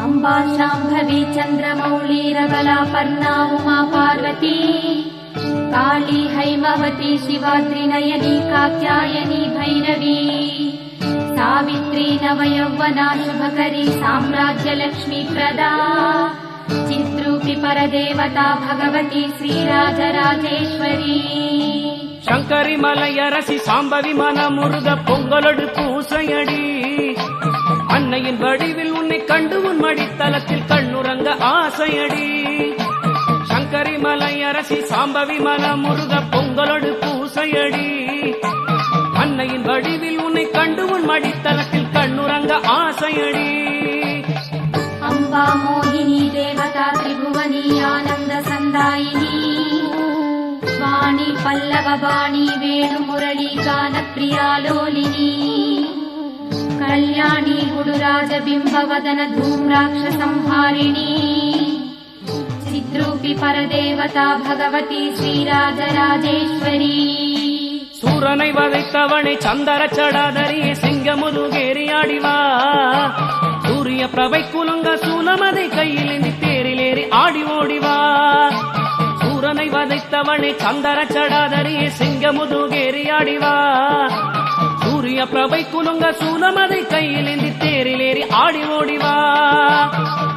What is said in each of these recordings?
अम्बा शाम्भवी चन्द्रमौळीरबला पर्णा उमा पार्वती काली हैमवती शिवाद्रिनयनी कात्यायनी भैरवी सावित्री नवयौवना शुभकरी साम्राज्यलक्ष्मी प्रदा चित्रूपी परदेवता भगवती श्रीराजराजेश्वरी शंकरी मलयरसी சாம்பவி மனமுருக பொங்கலொடு பூசையடி அன்னையின் வடிவில் உன்னை கண்டு உன் மடித்தலத்தில் கண்ணுறங்க ஆசையடி சங்கரி மலையரசி சாம்பவி மனமுருக பொங்கலொடு பூசையடி அன்னையின் வடிவில் உன்னை கண்டு உன் மடித்தலத்தில் கண்ணுறங்க ஆசையடி अम्बा मोहिनी देवता त्रिभुवनी आनंद संदायिनी वाणी पल्लव वाणी वेणु मुरली गान प्रिया लोलिनी कल्याणी गुडुराज बिंब वदन धूम्राक्ष संहारिणी चिद्रूपी परदेवता भगवती श्रीराजराजेश्वरी சூரனை வதைத்தவனை சந்தர சடாதரியே சிங்கமுதுகேறி ஆடிவா சூரிய பிரபை குலுங்க சூலமதை கையில் ஏந்தி தேரிலேறி ஆடி ஓடிவா சூரனை வதைத்தவனை சந்தர சடாதரியே சிங்கமுதுகேறி ஆடிவா சூரிய பிரபை குலுங்க சூலமதை கையில் ஏந்தி தேரிலேறி ஆடி ஓடிவா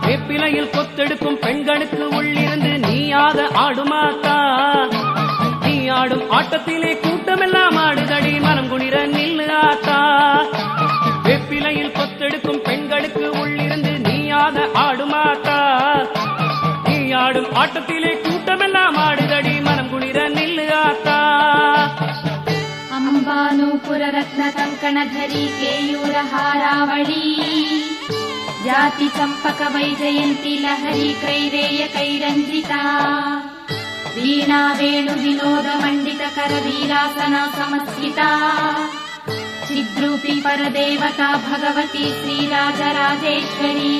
வேப்பிலையில் கொத்தெடுக்கும் பெண்களுக்கு உள்ளிருந்து நீயாக ஆடுமாக்கா நீ ஆடும் ஆட்டத்திலே கூட்டமெல்லாம் ஆடுதடி மனம் குளிர நில்லு ஆத்தா வெப்பிலையில் கொத்தெடுக்கும் பெண்களுக்கு உள்ளிருந்து நீயாக ஆடுமாத்தா நீ ஆடும் ஆட்டத்திலே கூட்டமெல்லாம் ஆடுதடி மனம் குளிர நில்லு ஆத்தா अंबानूपुर रत्न कंकण धरी केयूर हारावळी जाति चंपक वैजयंती लहरी कैरेय कैरंजिता वीणा वेणु विनोद मंडित कर वीरासना समस्थिता चिद्रूपी परदेवता भगवती श्रीराजराजेश्वरी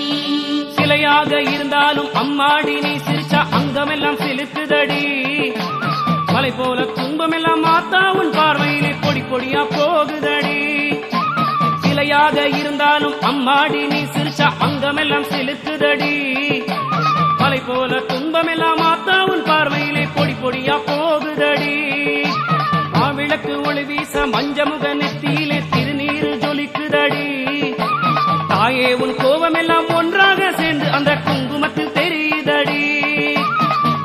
சிலையாக இருந்தாலும் அம்மாடி நீ சிரிச்ச அங்கமெல்லாம் சிலுக்குதடி மலை போல துன்பமெல்லாம் மாத்தா உன் பார்வையிலே பொடி பொடியா போகுதடி சிலையாக இருந்தாலும் அம்மாடி நீ சிரிச்ச அங்கமெல்லாம் சிலுக்குதடி மலை போல துன்பமெல்லாம் மாத்தா உன் பார்வையிலே பொடி பொடியா போகுதடி மாவிளக்கு ஒளி வீச மஞ்சமுக நெத்தியிலே திருநீரு ஜொலிக்குதடி தாயே உன் கோபமெல்லாம் ஒன்றாக சேர்ந்து அந்த குங்குமத்தில் தெரியுதடி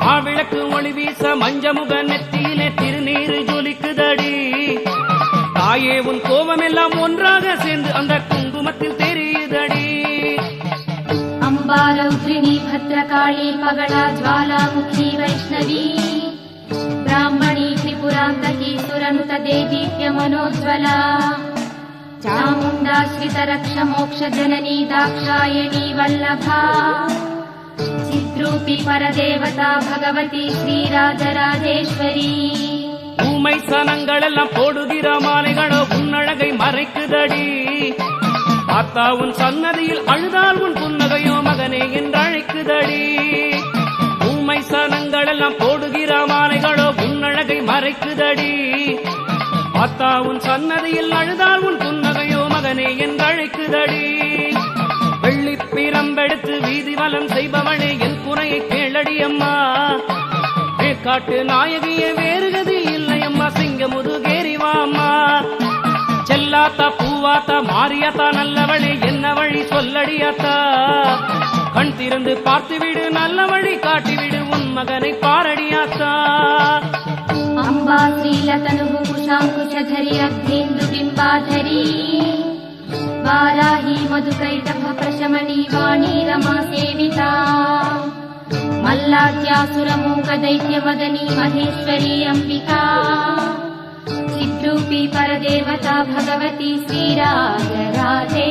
மாவிளக்கு ஒளி வீச மஞ்சமுக நெத்தியிலே திருநீரு ஜொலிக்குதடி தாயே உன் கோபமெல்லாம் ஒன்றாக சேர்ந்து அந்த குங்குமத்தில் தெரியுதடி अम्बा रौद्रिणी भद्रकाली पगला ज्वालामुखी वैष्णवी ब्राह्मणी त्रिपुरान्तकी सुरनुत देदीप्य मनोज्वला चामुण्डाश्रित रक्ष मोक्ष जननी दाक्षायणी वल्लभा चिद्रूपी परदेवता भगवती श्रीराजराजेश्वरी ஊமை சனங்களெல்லாம் போடுகிற மாலைகளோ உன்னழகை மறைக்குதடி ஆத்தா உன் சன்னதியில் அழுதால் உன் புன்னகையோ மகனே என்று அழைக்குதடி ஊமை சனங்களெல்லாம் போடுகிற மாலைகளோ உன்னழகை மறைக்குதடி ஆத்தா உன் சன்னதியில் அழுதால் உன் புன்னகையோ மகனே என்று அழைக்குதடி வெள்ளி பிரம்பெடுத்து வீதி வலம் செய்பவனே என் குறையை கேளடி அம்மா காட்டு நாயகியே வேறுகதி இல்லை அம்மா சிங்க முதுகேறிவா அம்மா செல்லாத்தா பூவாத்தா மாரியாத்தா நல்லவழி என்ன வழி சொல்லடியாத்தா கண் திறந்து பார்த்துவிடு நல்ல வழி காட்டிவிடு உன் மகனை பாரடியாத்தா अम्बा श्रीलतनुः कुशाङ्कुशधरी अग्नेन्दु बिम्बाधरी वाराही मधुकैटभ प्रशमनी वाणी रमा सेविता मल्लाद्यासुरमूक दैत्यमदनी महेश्वरी अम्बिका चिद्रूपी परदेवता भगवती श्रीराजराजेश्वरी।